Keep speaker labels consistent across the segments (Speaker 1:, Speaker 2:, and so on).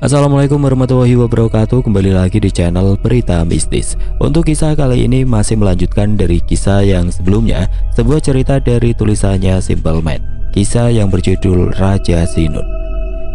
Speaker 1: Assalamualaikum warahmatullahi wabarakatuh. Kembali lagi di channel Berita Mistis. Untuk kisah kali ini masih melanjutkan dari kisah yang sebelumnya, sebuah cerita dari tulisannya Simple Man, kisah yang berjudul Raja Sinut.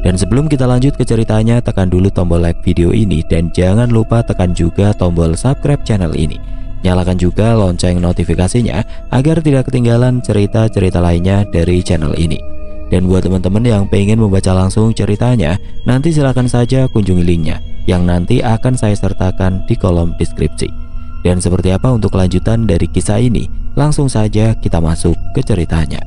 Speaker 1: Dan sebelum kita lanjut ke ceritanya, tekan dulu tombol like video ini dan jangan lupa tekan juga tombol subscribe channel ini. Nyalakan juga lonceng notifikasinya agar tidak ketinggalan cerita-cerita lainnya dari channel ini. Dan buat teman-teman yang pengen membaca langsung ceritanya, nanti silahkan saja kunjungi linknya yang nanti akan saya sertakan di kolom deskripsi. Dan seperti apa untuk kelanjutan dari kisah ini? Langsung saja kita masuk ke ceritanya.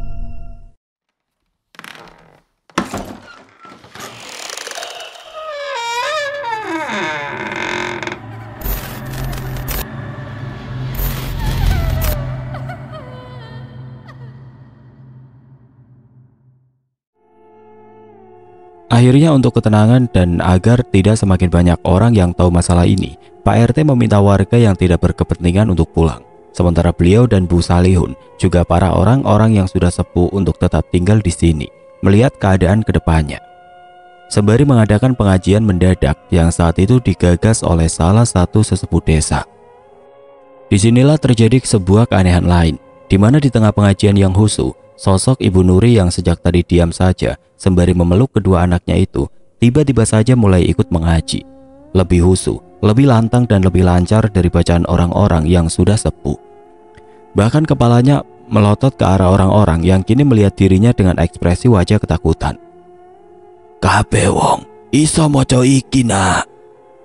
Speaker 1: Akhirnya untuk ketenangan dan agar tidak semakin banyak orang yang tahu masalah ini, Pak RT meminta warga yang tidak berkepentingan untuk pulang. Sementara beliau dan Bu Salihun, juga para orang-orang yang sudah sepuh untuk tetap tinggal di sini, melihat keadaan ke depannya. Sembari mengadakan pengajian mendadak yang saat itu digagas oleh salah satu sesepuh desa. Disinilah terjadi sebuah keanehan lain, di mana di tengah pengajian yang khusyuk, sosok Ibu Nuri yang sejak tadi diam saja sembari memeluk kedua anaknya itu tiba-tiba saja mulai ikut mengaji. Lebih khusyuk, lebih lantang dan lebih lancar dari bacaan orang-orang yang sudah sepuh. Bahkan kepalanya melotot ke arah orang-orang yang kini melihat dirinya dengan ekspresi wajah ketakutan. "Kabeh wong iso maca iki, Nak,"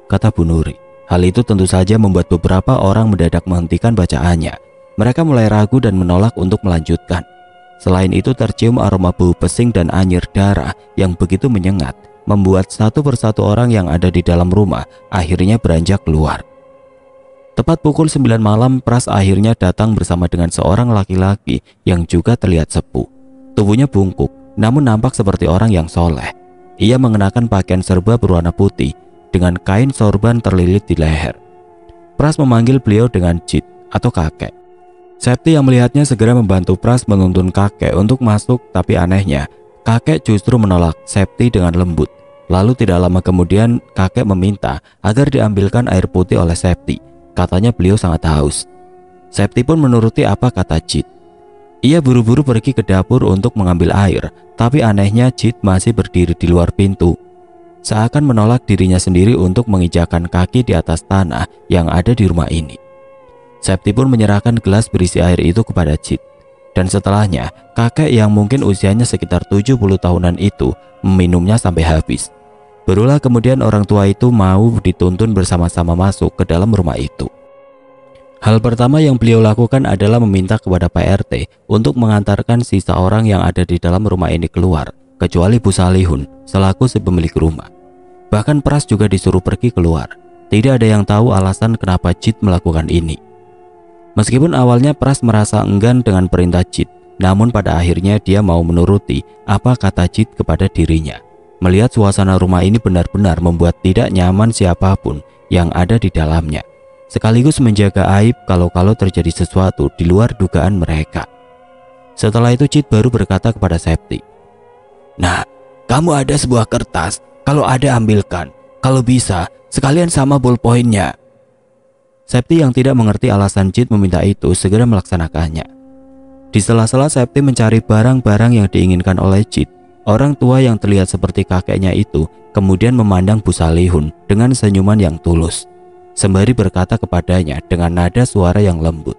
Speaker 1: kata Bu Nuri. Hal itu tentu saja membuat beberapa orang mendadak menghentikan bacaannya. Mereka mulai ragu dan menolak untuk melanjutkan. Selain itu tercium aroma bau pesing dan anyir darah yang begitu menyengat, membuat satu persatu orang yang ada di dalam rumah akhirnya beranjak keluar. Tepat pukul 9 malam, Pras akhirnya datang bersama dengan seorang laki-laki yang juga terlihat sepuh. Tubuhnya bungkuk, namun nampak seperti orang yang soleh. Ia mengenakan pakaian serba berwarna putih dengan kain sorban terlilit di leher. Pras memanggil beliau dengan Cid atau kakek. Septi yang melihatnya segera membantu Pras menuntun kakek untuk masuk, tapi anehnya kakek justru menolak Septi dengan lembut. Lalu tidak lama kemudian kakek meminta agar diambilkan air putih oleh Septi. Katanya beliau sangat haus. Septi pun menuruti apa kata Cid. Ia buru-buru pergi ke dapur untuk mengambil air, tapi anehnya Cid masih berdiri di luar pintu, seakan menolak dirinya sendiri untuk menginjakan kaki di atas tanah yang ada di rumah ini. Septi pun menyerahkan gelas berisi air itu kepada Cid. Dan setelahnya, kakek yang mungkin usianya sekitar 70 tahunan itu meminumnya sampai habis. Barulah kemudian orang tua itu mau dituntun bersama-sama masuk ke dalam rumah itu. Hal pertama yang beliau lakukan adalah meminta kepada Pak RT untuk mengantarkan sisa orang yang ada di dalam rumah ini keluar, kecuali Bu Salihun selaku si pemilik rumah. Bahkan Pras juga disuruh pergi keluar. Tidak ada yang tahu alasan kenapa Cid melakukan ini. Meskipun awalnya Pras merasa enggan dengan perintah Cid, namun pada akhirnya dia mau menuruti apa kata Cid kepada dirinya. Melihat suasana rumah ini benar-benar membuat tidak nyaman siapapun yang ada di dalamnya, sekaligus menjaga aib kalau terjadi sesuatu di luar dugaan mereka. Setelah itu Cid baru berkata kepada Septi, "Nah, kamu ada sebuah kertas, kalau ada ambilkan, kalau bisa sekalian sama ballpointnya." Septi yang tidak mengerti alasan Cid meminta itu segera melaksanakannya. Di sela-sela Septi mencari barang-barang yang diinginkan oleh Cid, orang tua yang terlihat seperti kakeknya itu kemudian memandang Bu Salihun dengan senyuman yang tulus, sembari berkata kepadanya dengan nada suara yang lembut,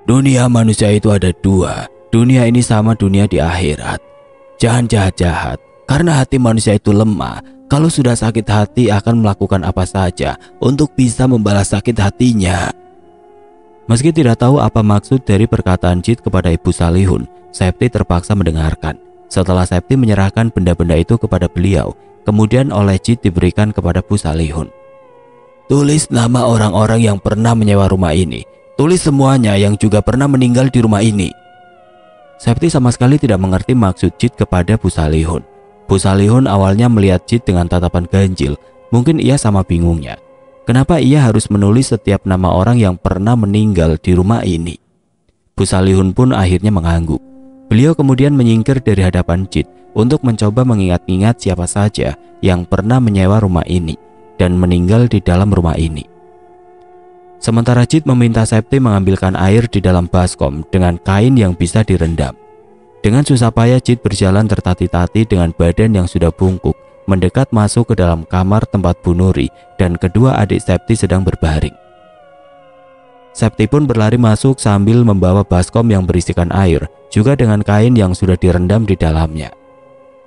Speaker 1: "Dunia manusia itu ada dua. Dunia ini sama dunia di akhirat. Jangan jahat-jahat, karena hati manusia itu lemah. Kalau sudah sakit hati akan melakukan apa saja untuk bisa membalas sakit hatinya." Meski tidak tahu apa maksud dari perkataan Cid kepada Ibu Salihun, Septi terpaksa mendengarkan. Setelah Septi menyerahkan benda-benda itu kepada beliau, kemudian oleh Cid diberikan kepada Bu Salihun. "Tulis nama orang-orang yang pernah menyewa rumah ini. Tulis semuanya yang juga pernah meninggal di rumah ini." Septi sama sekali tidak mengerti maksud Cid kepada Bu Salihun. Bu Salihun awalnya melihat Cid dengan tatapan ganjil. Mungkin ia sama bingungnya. Kenapa ia harus menulis setiap nama orang yang pernah meninggal di rumah ini? Bu Salihun pun akhirnya mengangguk. Beliau kemudian menyingkir dari hadapan Cid untuk mencoba mengingat-ingat siapa saja yang pernah menyewa rumah ini dan meninggal di dalam rumah ini. Sementara Jit meminta Septi mengambilkan air di dalam baskom dengan kain yang bisa direndam. Dengan susah payah Jit berjalan tertati-tati dengan badan yang sudah bungkuk, mendekat masuk ke dalam kamar tempat Bu Nuri dan kedua adik Septi sedang berbaring. Septi pun berlari masuk sambil membawa baskom yang berisikan air, juga dengan kain yang sudah direndam di dalamnya.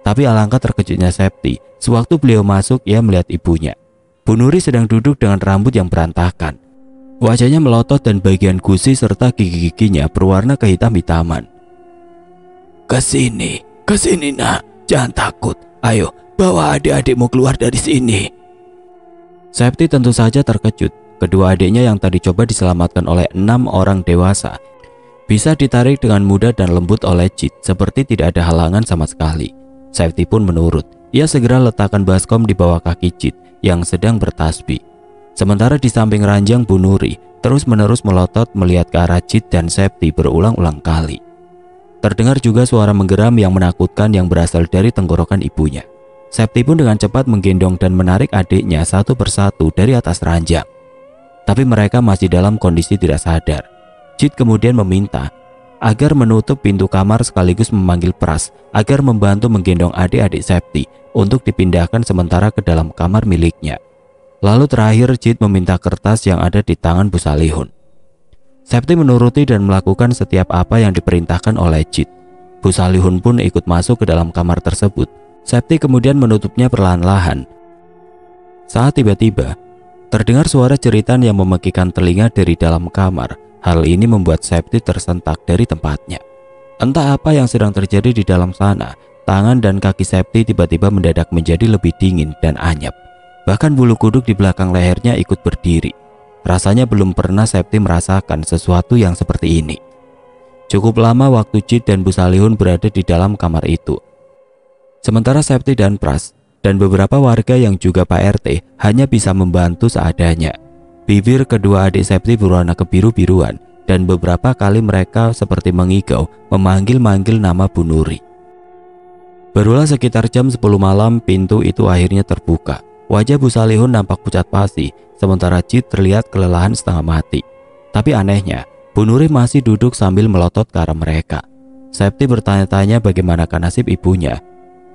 Speaker 1: Tapi alangkah terkejutnya Septi, sewaktu beliau masuk ia melihat ibunya. Bu Nuri sedang duduk dengan rambut yang berantakan. Wajahnya melotot dan bagian gusi serta gigi-giginya berwarna kehitam-hitaman. Kesini nak, jangan takut. Ayo, bawa adik-adikmu keluar dari sini. Septi tentu saja terkejut. Kedua adiknya yang tadi coba diselamatkan oleh 6 orang dewasa bisa ditarik dengan mudah dan lembut oleh Jit seperti tidak ada halangan sama sekali. Septi pun menurut. Ia segera letakkan baskom di bawah kaki Jit yang sedang bertasbih. Sementara di samping ranjang Bu Nuri terus-menerus melotot melihat ke arah Jit dan Septi berulang-ulang kali. Terdengar juga suara menggeram yang menakutkan yang berasal dari tenggorokan ibunya. Septi pun dengan cepat menggendong dan menarik adiknya satu persatu dari atas ranjang. Tapi mereka masih dalam kondisi tidak sadar. Jit kemudian meminta agar menutup pintu kamar sekaligus memanggil Pras agar membantu menggendong adik-adik Septi untuk dipindahkan sementara ke dalam kamar miliknya. Lalu terakhir Jit meminta kertas yang ada di tangan Bu Salihun. Septi menuruti dan melakukan setiap apa yang diperintahkan oleh Jit. Bu Salihun pun ikut masuk ke dalam kamar tersebut. Septi kemudian menutupnya perlahan-lahan. Saat tiba-tiba terdengar suara jeritan yang memekikan telinga dari dalam kamar. Hal ini membuat Septi tersentak dari tempatnya. Entah apa yang sedang terjadi di dalam sana, tangan dan kaki Septi tiba-tiba mendadak menjadi lebih dingin dan anyep. Bahkan bulu kuduk di belakang lehernya ikut berdiri. Rasanya belum pernah Septi merasakan sesuatu yang seperti ini. Cukup lama waktu Jit dan Bu Salihun berada di dalam kamar itu. Sementara Septi dan Pras dan beberapa warga yang juga Pak RT hanya bisa membantu seadanya. Bibir kedua adik Septi berwarna kebiru-biruan dan beberapa kali mereka seperti mengigau memanggil-manggil nama Bu Nuri. Barulah sekitar jam 10 malam pintu itu akhirnya terbuka. Wajah Bu Salihun nampak pucat pasi, sementara Jit terlihat kelelahan setengah mati. Tapi anehnya, Bu Nuri masih duduk sambil melotot ke arah mereka. Septi bertanya-tanya bagaimanakah nasib ibunya.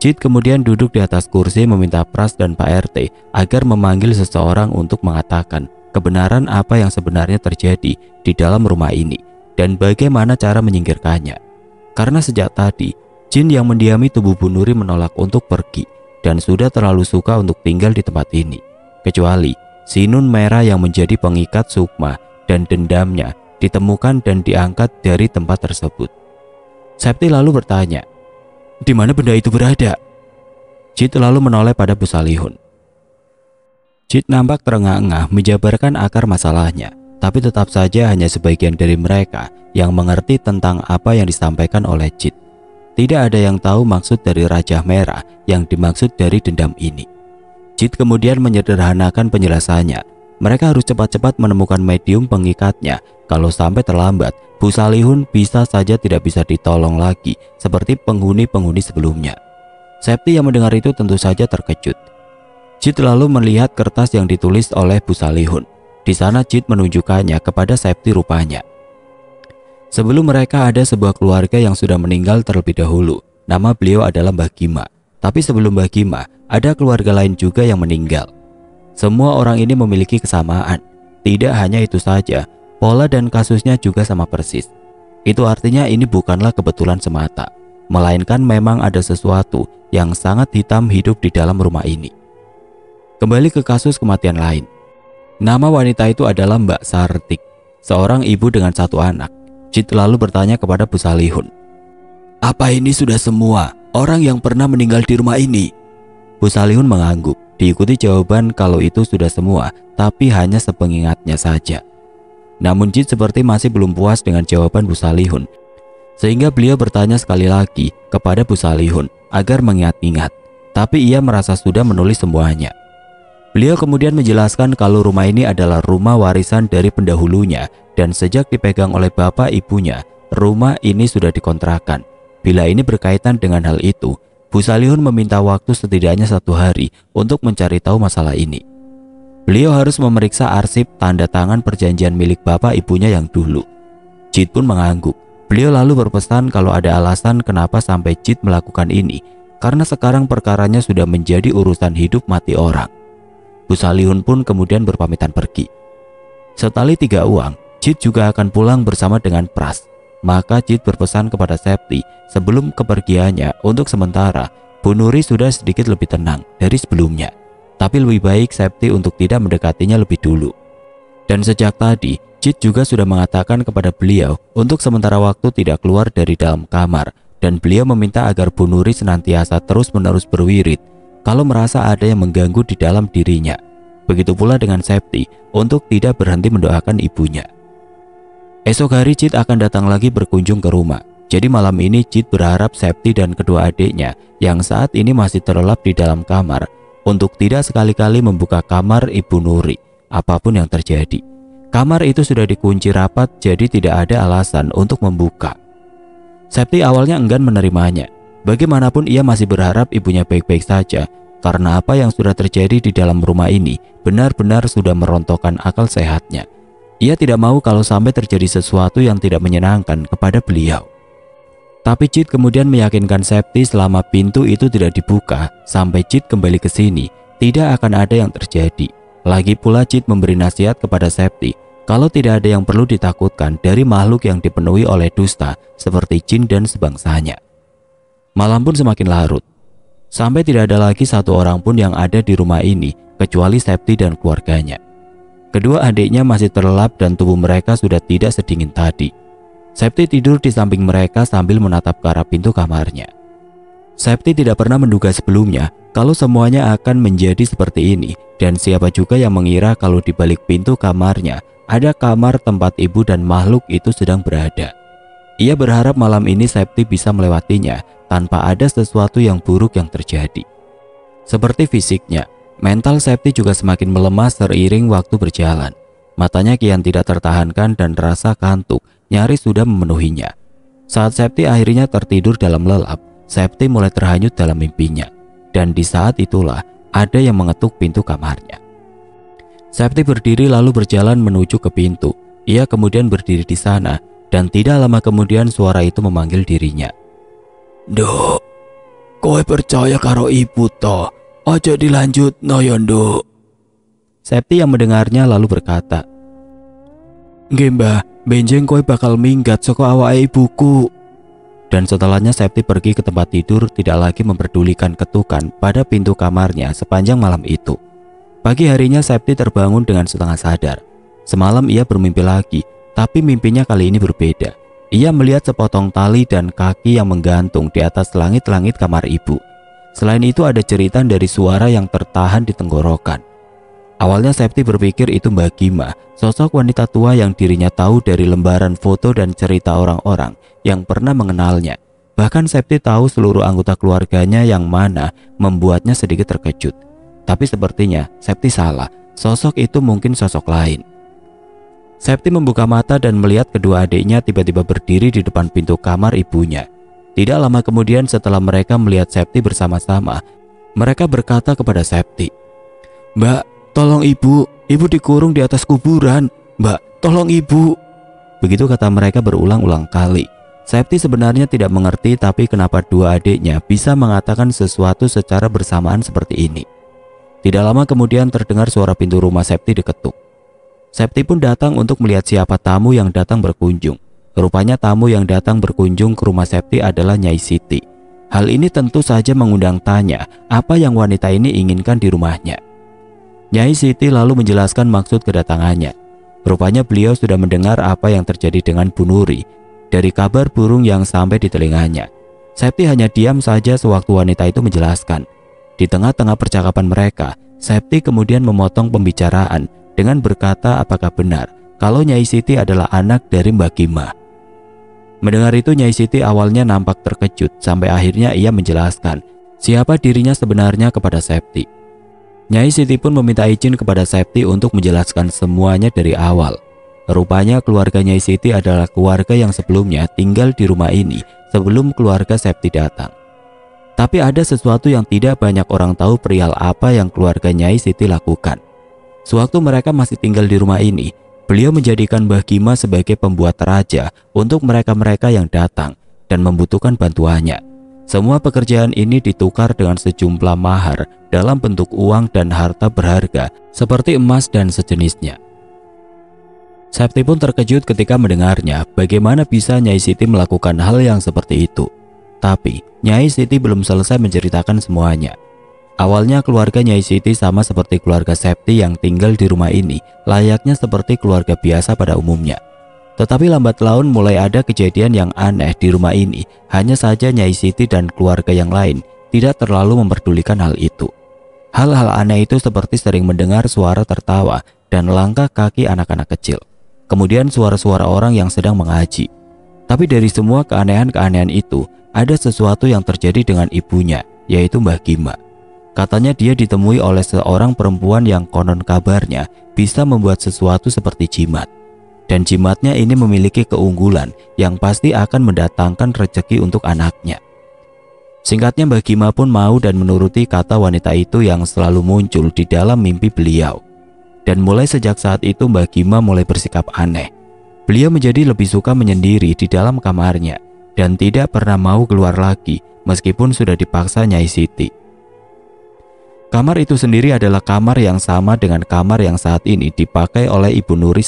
Speaker 1: Jit kemudian duduk di atas kursi meminta Pras dan Pak RT agar memanggil seseorang untuk mengatakan kebenaran apa yang sebenarnya terjadi di dalam rumah ini dan bagaimana cara menyingkirkannya. Karena sejak tadi, jin yang mendiami tubuh Bu Nuri menolak untuk pergi dan sudah terlalu suka untuk tinggal di tempat ini. Kecuali sinun merah yang menjadi pengikat sukma dan dendamnya ditemukan dan diangkat dari tempat tersebut. Septi lalu bertanya, "Di mana benda itu berada?" Jit lalu menoleh pada Bu Salihun. Jit nampak terengah-engah menjabarkan akar masalahnya, tapi tetap saja hanya sebagian dari mereka yang mengerti tentang apa yang disampaikan oleh Jit. Tidak ada yang tahu maksud dari Raja Merah yang dimaksud dari dendam ini. Jit kemudian menyederhanakan penjelasannya. Mereka harus cepat-cepat menemukan medium pengikatnya. Kalau sampai terlambat, Bu Salihun bisa saja tidak bisa ditolong lagi seperti penghuni-penghuni sebelumnya. Septi yang mendengar itu tentu saja terkejut. Jit lalu melihat kertas yang ditulis oleh Bu Salihun. Di sana Jit menunjukkannya kepada Septi rupanya. Sebelum mereka ada sebuah keluarga yang sudah meninggal terlebih dahulu. Nama beliau adalah Mbah Gima. Tapi sebelum Mbah Gima, ada keluarga lain juga yang meninggal. Semua orang ini memiliki kesamaan. Tidak hanya itu saja, pola dan kasusnya juga sama persis. Itu artinya ini bukanlah kebetulan semata, melainkan memang ada sesuatu yang sangat hitam hidup di dalam rumah ini. Kembali ke kasus kematian lain. Nama wanita itu adalah Mbak Sartik, seorang ibu dengan 1 anak. Jit lalu bertanya kepada Bu Salihun, "Apa ini sudah semua orang yang pernah meninggal di rumah ini?" Bu Salihun mengangguk, diikuti jawaban kalau itu sudah semua, tapi hanya sepengingatnya saja. Namun Jit seperti masih belum puas dengan jawaban Bu Salihun, sehingga beliau bertanya sekali lagi kepada Bu Salihun agar mengingat-ingat, tapi ia merasa sudah menulis semuanya. Beliau kemudian menjelaskan kalau rumah ini adalah rumah warisan dari pendahulunya dan sejak dipegang oleh bapak ibunya, rumah ini sudah dikontrakan. Bila ini berkaitan dengan hal itu, Bu Salihun meminta waktu setidaknya 1 hari untuk mencari tahu masalah ini. Beliau harus memeriksa arsip tanda tangan perjanjian milik bapak ibunya yang dulu. Jit pun mengangguk. Beliau lalu berpesan kalau ada alasan kenapa sampai Jit melakukan ini, karena sekarang perkaranya sudah menjadi urusan hidup mati orang. Bu Salihun pun kemudian berpamitan pergi. Setali 3 uang, Jit juga akan pulang bersama dengan Pras. Maka Jit berpesan kepada Septi sebelum kepergiannya untuk sementara Bu Nuri sudah sedikit lebih tenang dari sebelumnya. Tapi lebih baik Septi untuk tidak mendekatinya lebih dulu. Dan sejak tadi, Jit juga sudah mengatakan kepada beliau untuk sementara waktu tidak keluar dari dalam kamar. Dan beliau meminta agar Bu Nuri senantiasa terus-menerus berwirid kalau merasa ada yang mengganggu di dalam dirinya. Begitu pula dengan Septi untuk tidak berhenti mendoakan ibunya. Esok hari Jit akan datang lagi berkunjung ke rumah. Jadi malam ini Jit berharap Septi dan kedua adiknya yang saat ini masih terlelap di dalam kamar untuk tidak sekali-kali membuka kamar Ibu Nuri apapun yang terjadi. Kamar itu sudah dikunci rapat, jadi tidak ada alasan untuk membuka. Septi awalnya enggan menerimanya. Bagaimanapun ia masih berharap ibunya baik-baik saja, karena apa yang sudah terjadi di dalam rumah ini benar-benar sudah merontokkan akal sehatnya. Ia tidak mau kalau sampai terjadi sesuatu yang tidak menyenangkan kepada beliau. Tapi Jit kemudian meyakinkan Septi selama pintu itu tidak dibuka sampai Jit kembali ke sini, tidak akan ada yang terjadi. Lagi pula Jit memberi nasihat kepada Septi kalau tidak ada yang perlu ditakutkan dari makhluk yang dipenuhi oleh dusta seperti jin dan sebangsanya. Malam pun semakin larut, sampai tidak ada lagi satu orang pun yang ada di rumah ini kecuali Septi dan keluarganya. Kedua adiknya masih terlelap dan tubuh mereka sudah tidak sedingin tadi. Septi tidur di samping mereka sambil menatap ke arah pintu kamarnya. Septi tidak pernah menduga sebelumnya kalau semuanya akan menjadi seperti ini, dan siapa juga yang mengira kalau di balik pintu kamarnya ada kamar tempat ibu dan makhluk itu sedang berada. Ia berharap malam ini Septi bisa melewatinya tanpa ada sesuatu yang buruk yang terjadi. Seperti fisiknya, mental Septi juga semakin melemah seiring waktu berjalan. Matanya kian tidak tertahankan dan rasa kantuk nyaris sudah memenuhinya. Saat Septi akhirnya tertidur dalam lelap, Septi mulai terhanyut dalam mimpinya. Dan di saat itulah ada yang mengetuk pintu kamarnya. Septi berdiri lalu berjalan menuju ke pintu. Ia kemudian berdiri di sana dan tidak lama kemudian suara itu memanggil dirinya. "Nduk, kowe percaya karo ibu toh? Ojo dilanjut no yo Nduk." Septi yang mendengarnya lalu berkata, "Nggih Mbah, benjing kowe bakal minggat saka awake ibuku." Dan setelahnya Septi pergi ke tempat tidur, tidak lagi memperdulikan ketukan pada pintu kamarnya sepanjang malam itu. Pagi harinya Septi terbangun dengan setengah sadar. Semalam ia bermimpi lagi, tapi mimpinya kali ini berbeda. Ia melihat sepotong tali dan kaki yang menggantung di atas langit-langit kamar ibu. Selain itu ada jeritan dari suara yang tertahan di tenggorokan. Awalnya Septi berpikir itu Mbak Gima, sosok wanita tua yang dirinya tahu dari lembaran foto dan cerita orang-orang yang pernah mengenalnya. Bahkan Septi tahu seluruh anggota keluarganya yang mana membuatnya sedikit terkejut. Tapi sepertinya Septi salah, sosok itu mungkin sosok lain. Septi membuka mata dan melihat kedua adiknya tiba-tiba berdiri di depan pintu kamar ibunya. Tidak lama kemudian setelah mereka melihat Septi bersama-sama, mereka berkata kepada Septi, "Mbak, tolong ibu dikurung di atas kuburan. Mbak, tolong ibu." Begitu kata mereka berulang-ulang kali. Septi sebenarnya tidak mengerti tapi kenapa dua adiknya bisa mengatakan sesuatu secara bersamaan seperti ini. Tidak lama kemudian terdengar suara pintu rumah Septi diketuk. Septi pun datang untuk melihat siapa tamu yang datang berkunjung. Rupanya tamu yang datang berkunjung ke rumah Septi adalah Nyai Siti. Hal ini tentu saja mengundang tanya apa yang wanita ini inginkan di rumahnya. Nyai Siti lalu menjelaskan maksud kedatangannya. Rupanya beliau sudah mendengar apa yang terjadi dengan Bu Nuri dari kabar burung yang sampai di telinganya. Septi hanya diam saja sewaktu wanita itu menjelaskan. Di tengah-tengah percakapan mereka, Septi kemudian memotong pembicaraan dengan berkata apakah benar kalau Nyai Siti adalah anak dari Mbak Gima. Mendengar itu Nyai Siti awalnya nampak terkejut sampai akhirnya ia menjelaskan siapa dirinya sebenarnya kepada Septi. Nyai Siti pun meminta izin kepada Septi untuk menjelaskan semuanya dari awal. Rupanya keluarga Nyai Siti adalah keluarga yang sebelumnya tinggal di rumah ini sebelum keluarga Septi datang. Tapi ada sesuatu yang tidak banyak orang tahu perihal apa yang keluarga Nyai Siti lakukan. Sewaktu mereka masih tinggal di rumah ini, beliau menjadikan Mbah Gima sebagai pembuat raja untuk mereka-mereka yang datang dan membutuhkan bantuannya. Semua pekerjaan ini ditukar dengan sejumlah mahar dalam bentuk uang dan harta berharga seperti emas dan sejenisnya. Septi pun terkejut ketika mendengarnya bagaimana bisa Nyai Siti melakukan hal yang seperti itu. Tapi Nyai Siti belum selesai menceritakan semuanya. Awalnya keluarga Nyai Siti sama seperti keluarga Septi yang tinggal di rumah ini, layaknya seperti keluarga biasa pada umumnya. Tetapi lambat laun mulai ada kejadian yang aneh di rumah ini. Hanya saja Nyai Siti dan keluarga yang lain tidak terlalu memperdulikan hal itu. Hal-hal aneh itu seperti sering mendengar suara tertawa dan langkah kaki anak-anak kecil. Kemudian suara-suara orang yang sedang mengaji. Tapi dari semua keanehan-keanehan itu, ada sesuatu yang terjadi dengan ibunya, yaitu Mbah Gima. Katanya dia ditemui oleh seorang perempuan yang konon kabarnya bisa membuat sesuatu seperti jimat. Dan jimatnya ini memiliki keunggulan yang pasti akan mendatangkan rezeki untuk anaknya. Singkatnya Mbah Gima pun mau dan menuruti kata wanita itu yang selalu muncul di dalam mimpi beliau. Dan mulai sejak saat itu Mbah Gima mulai bersikap aneh. Beliau menjadi lebih suka menyendiri di dalam kamarnya dan tidak pernah mau keluar lagi meskipun sudah dipaksa Nyai Siti. Kamar itu sendiri adalah kamar yang sama dengan kamar yang saat ini dipakai oleh Ibu Nuri.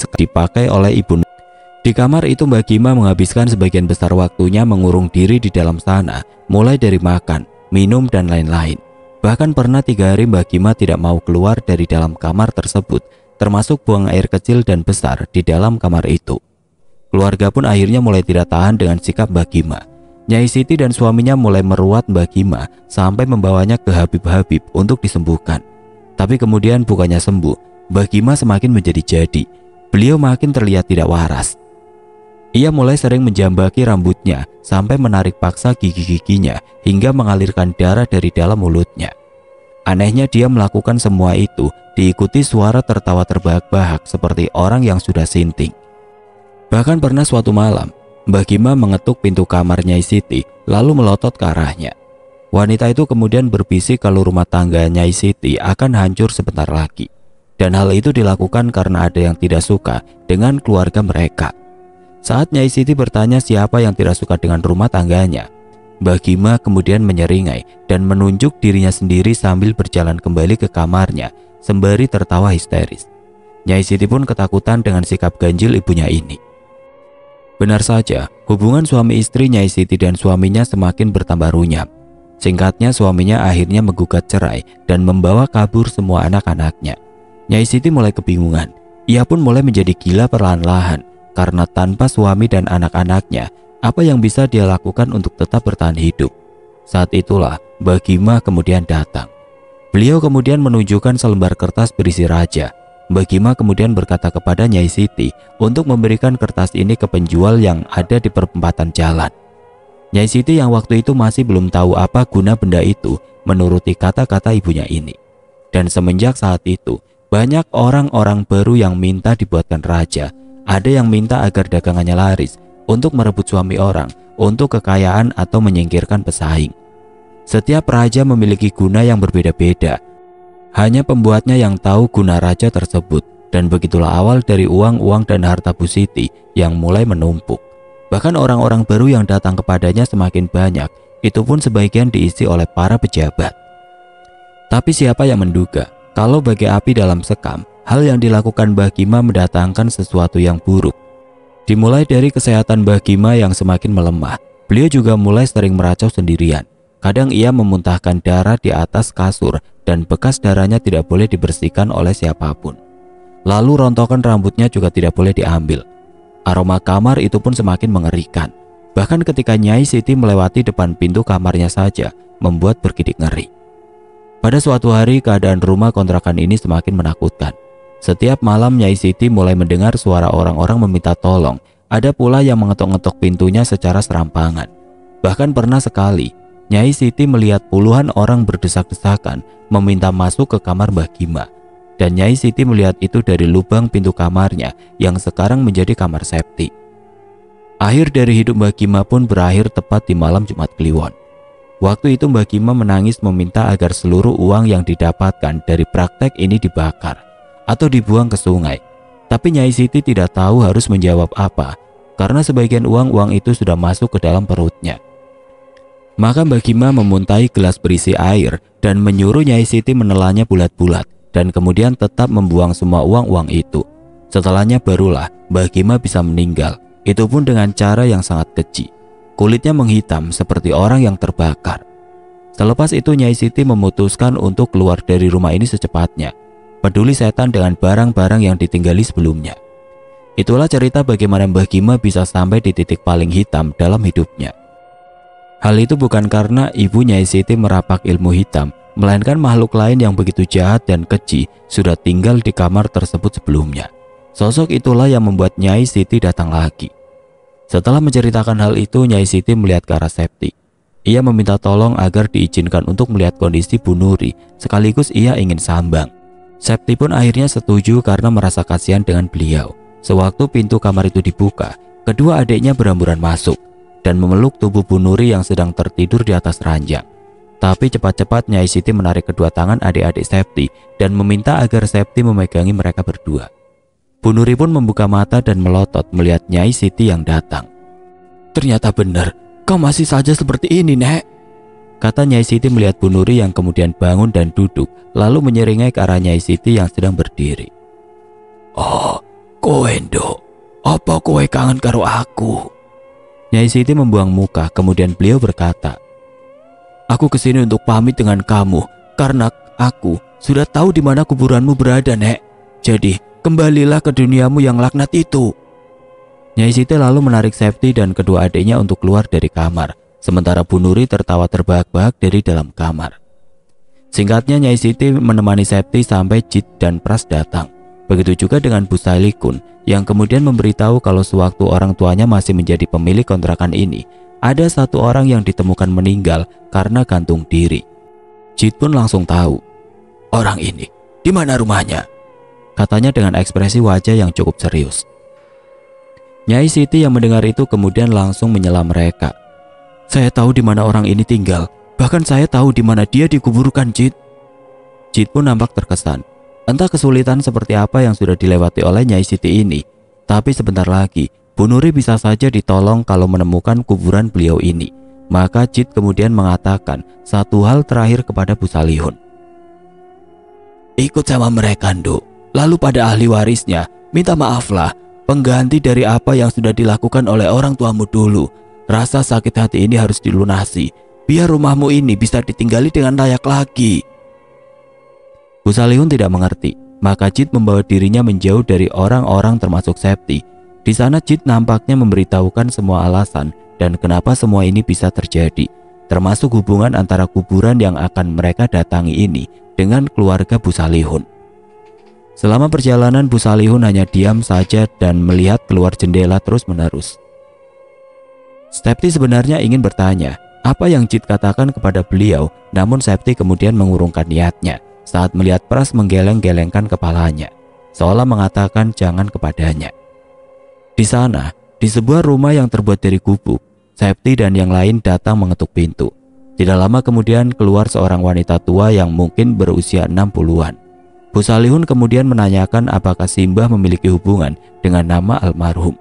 Speaker 1: Di kamar itu Mbah Gima menghabiskan sebagian besar waktunya mengurung diri di dalam sana, mulai dari makan, minum, dan lain-lain. Bahkan pernah 3 hari Mbah Gima tidak mau keluar dari dalam kamar tersebut, termasuk buang air kecil dan besar di dalam kamar itu. Keluarga pun akhirnya mulai tidak tahan dengan sikap Mbah Gima. Nyai Siti dan suaminya mulai meruat Mbah Gima sampai membawanya ke Habib-Habib untuk disembuhkan. Tapi kemudian bukannya sembuh, Mbah Gima semakin menjadi jadi. Beliau makin terlihat tidak waras. Ia mulai sering menjambaki rambutnya sampai menarik paksa gigi-giginya hingga mengalirkan darah dari dalam mulutnya. Anehnya dia melakukan semua itu diikuti suara tertawa terbahak-bahak seperti orang yang sudah sinting. Bahkan pernah suatu malam, Mbah Gima mengetuk pintu kamar Nyai Siti lalu melotot ke arahnya. Wanita itu kemudian berbisik kalau rumah tangga Nyai Siti akan hancur sebentar lagi. Dan hal itu dilakukan karena ada yang tidak suka dengan keluarga mereka. Saat Nyai Siti bertanya siapa yang tidak suka dengan rumah tangganya, Mbah Gima kemudian menyeringai dan menunjuk dirinya sendiri sambil berjalan kembali ke kamarnya sembari tertawa histeris. Nyai Siti pun ketakutan dengan sikap ganjil ibunya ini. Benar saja, hubungan suami istri Nyai Siti dan suaminya semakin bertambah runyam. Singkatnya suaminya akhirnya menggugat cerai dan membawa kabur semua anak-anaknya. Nyai Siti mulai kebingungan. Ia pun mulai menjadi gila perlahan-lahan. Karena tanpa suami dan anak-anaknya, apa yang bisa dia lakukan untuk tetap bertahan hidup? Saat itulah Mbah Gima kemudian datang. Beliau kemudian menunjukkan selembar kertas berisi raja. Mbah Gima kemudian berkata kepada Nyai Siti untuk memberikan kertas ini ke penjual yang ada di perempatan jalan. Nyai Siti yang waktu itu masih belum tahu apa guna benda itu menuruti kata-kata ibunya ini. Dan semenjak saat itu, banyak orang-orang baru yang minta dibuatkan raja. Ada yang minta agar dagangannya laris untuk merebut suami orang, untuk kekayaan atau menyingkirkan pesaing. Setiap raja memiliki guna yang berbeda-beda. Hanya pembuatnya yang tahu guna raja tersebut. Dan begitulah awal dari uang-uang dan harta Bu Siti yang mulai menumpuk. Bahkan orang-orang baru yang datang kepadanya semakin banyak. Itu pun sebagian diisi oleh para pejabat. Tapi siapa yang menduga kalau bagai api dalam sekam, hal yang dilakukan Mbah Gima mendatangkan sesuatu yang buruk. Dimulai dari kesehatan Mbah Gima yang semakin melemah, beliau juga mulai sering meracau sendirian. Kadang ia memuntahkan darah di atas kasur dan bekas darahnya tidak boleh dibersihkan oleh siapapun. Lalu rontokan rambutnya juga tidak boleh diambil. Aroma kamar itu pun semakin mengerikan. Bahkan ketika Nyai Siti melewati depan pintu kamarnya saja, membuat bergidik ngeri. Pada suatu hari keadaan rumah kontrakan ini semakin menakutkan. Setiap malam Nyai Siti mulai mendengar suara orang-orang meminta tolong. Ada pula yang mengetok-ngetok pintunya secara serampangan. Bahkan pernah sekali Nyai Siti melihat puluhan orang berdesak-desakan meminta masuk ke kamar Mbah Gima. Dan Nyai Siti melihat itu dari lubang pintu kamarnya yang sekarang menjadi kamar Septi. Akhir dari hidup Mbah Gima pun berakhir tepat di malam Jumat Kliwon. Waktu itu Mbah Gima menangis meminta agar seluruh uang yang didapatkan dari praktek ini dibakar atau dibuang ke sungai. Tapi Nyai Siti tidak tahu harus menjawab apa, karena sebagian uang itu sudah masuk ke dalam perutnya. Maka Mbah Gima memuntahi gelas berisi air dan menyuruh Nyai Siti menelannya bulat-bulat dan kemudian tetap membuang semua uang itu. Setelahnya barulah Mbah Gima bisa meninggal, itu pun dengan cara yang sangat keji. Kulitnya menghitam seperti orang yang terbakar. Selepas itu Nyai Siti memutuskan untuk keluar dari rumah ini secepatnya, peduli setan dengan barang-barang yang ditinggali sebelumnya. Itulah cerita bagaimana Mbah Gima bisa sampai di titik paling hitam dalam hidupnya. Hal itu bukan karena ibu Nyai Siti merapak ilmu hitam, melainkan makhluk lain yang begitu jahat dan keji sudah tinggal di kamar tersebut sebelumnya. Sosok itulah yang membuat Nyai Siti datang lagi. Setelah menceritakan hal itu, Nyai Siti melihat ke arah Septi. Ia meminta tolong agar diizinkan untuk melihat kondisi Bu Nuri, sekaligus ia ingin sambang. Septi pun akhirnya setuju karena merasa kasihan dengan beliau. Sewaktu pintu kamar itu dibuka, kedua adiknya berhamburan masuk dan memeluk tubuh Bu Nuri yang sedang tertidur di atas ranjang. Tapi cepat-cepat Nyai Siti menarik kedua tangan adik-adik Septi dan meminta agar Septi memegangi mereka berdua. Bu Nuri pun membuka mata dan melotot melihat Nyai Siti yang datang. "Ternyata benar, kau masih saja seperti ini, Nek," kata Nyai Siti melihat Bu Nuri yang kemudian bangun dan duduk, lalu menyeringai ke arah Nyai Siti yang sedang berdiri. "Oh, kowe nduk, apa kowe kangen karo aku?" Nyai Siti membuang muka, kemudian beliau berkata, "Aku kesini untuk pamit dengan kamu, karena aku sudah tahu di mana kuburanmu berada, Nek. Jadi, kembalilah ke duniamu yang laknat itu." Nyai Siti lalu menarik Septi dan kedua adiknya untuk keluar dari kamar, sementara Bu Nuri tertawa terbahak-bahak dari dalam kamar. Singkatnya, Nyai Siti menemani Septi sampai Jit dan Pras datang. Begitu juga dengan Bu Sailikun yang kemudian memberitahu kalau sewaktu orang tuanya masih menjadi pemilik kontrakan ini, ada satu orang yang ditemukan meninggal karena gantung diri. Jit pun langsung tahu. "Orang ini, di mana rumahnya?" katanya dengan ekspresi wajah yang cukup serius. Nyai Siti yang mendengar itu kemudian langsung menyela mereka. "Saya tahu di mana orang ini tinggal, bahkan saya tahu di mana dia dikuburkan, Jit." Jit pun nampak terkesan. Entah kesulitan seperti apa yang sudah dilewati oleh Nyai Siti ini, tapi sebentar lagi Bu Nuri bisa saja ditolong kalau menemukan kuburan beliau ini. Maka Jit kemudian mengatakan satu hal terakhir kepada Bu Salihun. "Ikut sama mereka, Nduk. Lalu pada ahli warisnya, minta maaflah, pengganti dari apa yang sudah dilakukan oleh orang tuamu dulu. Rasa sakit hati ini harus dilunasi, biar rumahmu ini bisa ditinggali dengan layak lagi." Bu Salihun tidak mengerti, maka Jit membawa dirinya menjauh dari orang-orang termasuk Septi. Di sana Jit nampaknya memberitahukan semua alasan dan kenapa semua ini bisa terjadi, termasuk hubungan antara kuburan yang akan mereka datangi ini dengan keluarga Bu Salihun. Selama perjalanan Bu Salihun hanya diam saja dan melihat keluar jendela terus-menerus. Septi sebenarnya ingin bertanya apa yang Jit katakan kepada beliau, namun Septi kemudian mengurungkan niatnya saat melihat Pras menggeleng-gelengkan kepalanya, seolah mengatakan jangan kepadanya. Di sana, di sebuah rumah yang terbuat dari gubuk, Septi dan yang lain datang mengetuk pintu. Tidak lama kemudian keluar seorang wanita tua yang mungkin berusia 60-an. Bu Salihun kemudian menanyakan apakah Simbah memiliki hubungan dengan nama almarhum.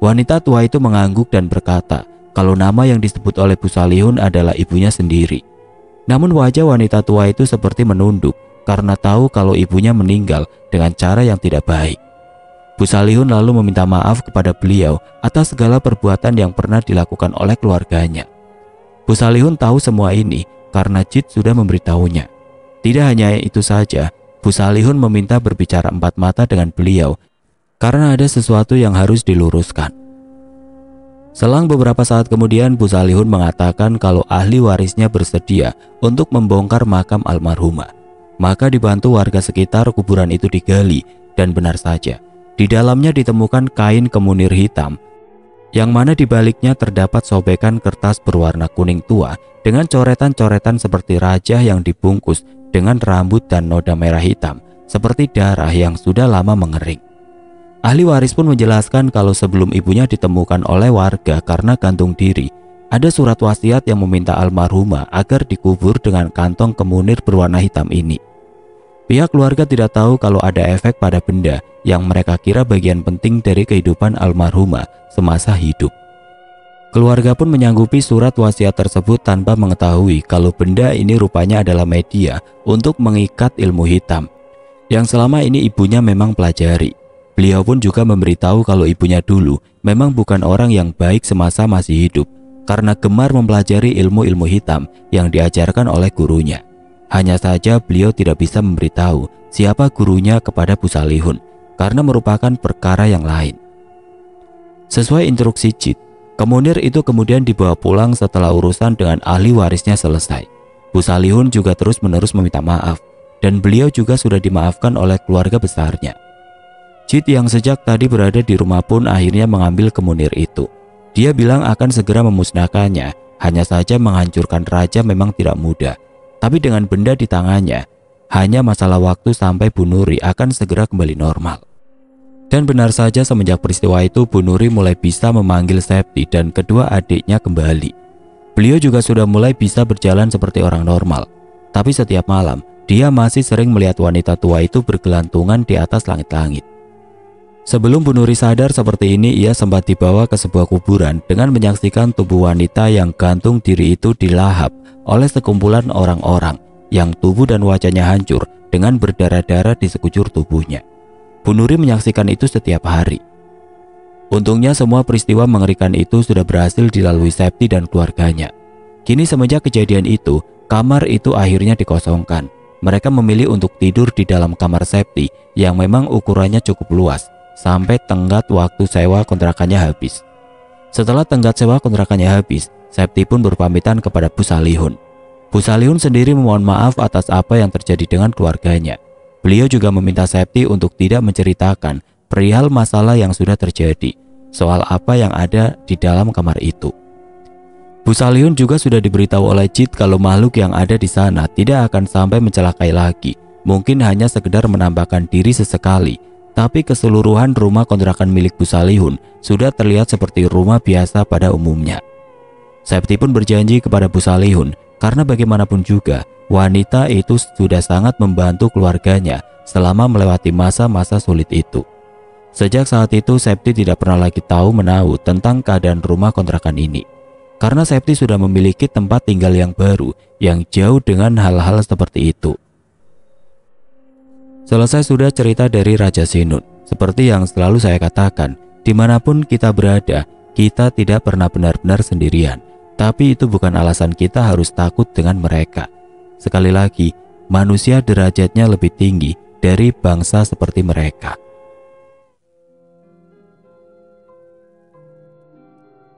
Speaker 1: Wanita tua itu mengangguk dan berkata kalau nama yang disebut oleh Bu Salihun adalah ibunya sendiri. Namun wajah wanita tua itu seperti menunduk karena tahu kalau ibunya meninggal dengan cara yang tidak baik. Bu Salihun lalu meminta maaf kepada beliau atas segala perbuatan yang pernah dilakukan oleh keluarganya. Bu Salihun tahu semua ini karena Jit sudah memberitahunya. Tidak hanya itu saja, Bu Salihun meminta berbicara empat mata dengan beliau karena ada sesuatu yang harus diluruskan. Selang beberapa saat kemudian Bu Salihun mengatakan kalau ahli warisnya bersedia untuk membongkar makam almarhumah. Maka dibantu warga sekitar kuburan itu digali dan benar saja, di dalamnya ditemukan kain kemunir hitam yang mana di baliknya terdapat sobekan kertas berwarna kuning tua dengan coretan-coretan seperti raja yang dibungkus dengan rambut dan noda merah hitam seperti darah yang sudah lama mengering. Ahli waris pun menjelaskan kalau sebelum ibunya ditemukan oleh warga karena gantung diri, Ada surat wasiat yang meminta almarhumah agar dikubur dengan kantong kemunir berwarna hitam ini. Pihak keluarga tidak tahu kalau ada efek pada benda yang mereka kira bagian penting dari kehidupan almarhumah semasa hidup. Keluarga pun menyanggupi surat wasiat tersebut tanpa mengetahui kalau benda ini rupanya adalah media untuk mengikat ilmu hitam yang selama ini ibunya memang pelajari. Beliau pun juga memberitahu kalau ibunya dulu memang bukan orang yang baik semasa masih hidup karena gemar mempelajari ilmu-ilmu hitam yang diajarkan oleh gurunya. Hanya saja beliau tidak bisa memberitahu siapa gurunya kepada Bu Salihun karena merupakan perkara yang lain. Sesuai instruksi Jit, kemunir itu kemudian dibawa pulang setelah urusan dengan ahli warisnya selesai. Bu Salihun juga terus-menerus meminta maaf dan beliau juga sudah dimaafkan oleh keluarga besarnya. Jit yang sejak tadi berada di rumah pun akhirnya mengambil kemunir itu. Dia bilang akan segera memusnahkannya, hanya saja menghancurkan raja memang tidak mudah. Tapi dengan benda di tangannya, hanya masalah waktu sampai Bu Nuri akan segera kembali normal. Dan benar saja semenjak peristiwa itu Bu Nuri mulai bisa memanggil Septi dan kedua adiknya kembali. Beliau juga sudah mulai bisa berjalan seperti orang normal. Tapi setiap malam, dia masih sering melihat wanita tua itu bergelantungan di atas langit-langit. Sebelum Bu Nuri sadar seperti ini, ia sempat dibawa ke sebuah kuburan dengan menyaksikan tubuh wanita yang gantung diri itu dilahap oleh sekumpulan orang-orang yang tubuh dan wajahnya hancur dengan berdarah-darah di sekujur tubuhnya. Bu Nuri menyaksikan itu setiap hari. Untungnya semua peristiwa mengerikan itu sudah berhasil dilalui Septi dan keluarganya. Kini semenjak kejadian itu, kamar itu akhirnya dikosongkan. Mereka memilih untuk tidur di dalam kamar Septi yang memang ukurannya cukup luas sampai tenggat waktu sewa kontrakannya habis. Setelah tenggat sewa kontrakannya habis, Septi pun berpamitan kepada Bu Salihun. Bu Salihun sendiri memohon maaf atas apa yang terjadi dengan keluarganya. Beliau juga meminta Septi untuk tidak menceritakan perihal masalah yang sudah terjadi, soal apa yang ada di dalam kamar itu. Bu Salihun juga sudah diberitahu oleh Jit kalau makhluk yang ada di sana tidak akan sampai mencelakai lagi, mungkin hanya sekedar menampakkan diri sesekali. Tapi keseluruhan rumah kontrakan milik Bu Salihun sudah terlihat seperti rumah biasa pada umumnya. Septi pun berjanji kepada Bu Salihun karena bagaimanapun juga wanita itu sudah sangat membantu keluarganya selama melewati masa-masa sulit itu. Sejak saat itu Septi tidak pernah lagi tahu menahu tentang keadaan rumah kontrakan ini. Karena Septi sudah memiliki tempat tinggal yang baru yang jauh dengan hal-hal seperti itu. Selesai sudah cerita dari Raja Sinun. Seperti yang selalu saya katakan, dimanapun kita berada, kita tidak pernah benar-benar sendirian. Tapi itu bukan alasan kita harus takut dengan mereka. Sekali lagi, manusia derajatnya lebih tinggi dari bangsa seperti mereka.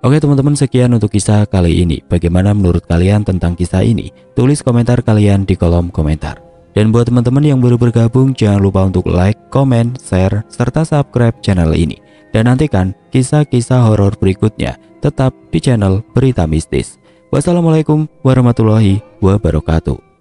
Speaker 1: Oke teman-teman, sekian untuk kisah kali ini. Bagaimana menurut kalian tentang kisah ini? Tulis komentar kalian di kolom komentar. Dan buat teman-teman yang baru bergabung, jangan lupa untuk like, komen, share, serta subscribe channel ini. Dan nantikan kisah-kisah horor berikutnya tetap di channel Berita Mistis. Wassalamualaikum warahmatullahi wabarakatuh.